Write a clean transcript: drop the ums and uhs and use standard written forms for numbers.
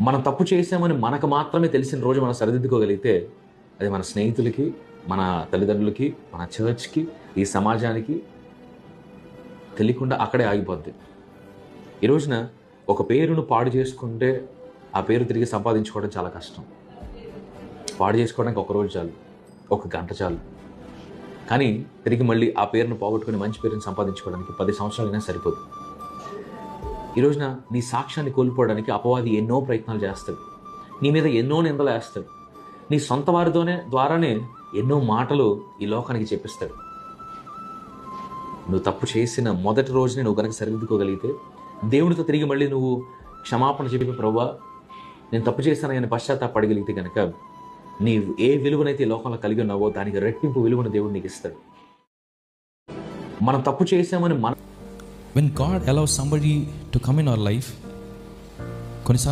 మనం తప్పు చేసామని మనకు మాత్రమే తెలిసిన రోజు మనం సరిదిద్దుకోగలిగితే అది మన స్నేహితులకి, మన తల్లిదండ్రులకి, మన చర్చ్కి, ఈ సమాజానికి తెలియకుండా అక్కడే ఆగిపోద్ది. ఈ రోజున ఒక పేరును పాడు చేసుకుంటే ఆ పేరు తిరిగి సంపాదించుకోవడం చాలా కష్టం. పాడు చేసుకోవడానికి ఒక రోజు చాలు, ఒక గంట చాలు. కానీ తిరిగి మళ్ళీ ఆ పేరును పోగొట్టుకుని మంచి పేరుని సంపాదించుకోవడానికి 10 సంవత్సరాలైనా సరిపోదు. ఈ రోజున నీ సాక్ష్యాన్ని కోల్పోవడానికి అపవాది ఎన్నో ప్రయత్నాలు చేస్తాడు. నీ మీద ఎన్నో నిందలు వేస్తాడు. నీ సొంత వారితోనే ద్వారానే ఎన్నో మాటలు ఈ లోకానికి చెప్పిస్తాడు. నువ్వు తప్పు చేసిన మొదటి రోజునే నువ్వు కనుక సరిదిద్దుకోగలిగితే, దేవుడితో తిరిగి మళ్ళీ నువ్వు క్షమాపణ చెప్పి, ప్రభువా నేను తప్పు చేశానని పశ్చాత్తాపడగలిగితే కనుక నీవు ఏ విలువనైతే ఈ లోకంలో కలిగి ఉన్నావో దానికి రెట్టింపు విలువను దేవుడు నీకు ఇస్తాడు. మనం తప్పు చేసామని When God allows somebody to come in our life, కొన్నిసార్లు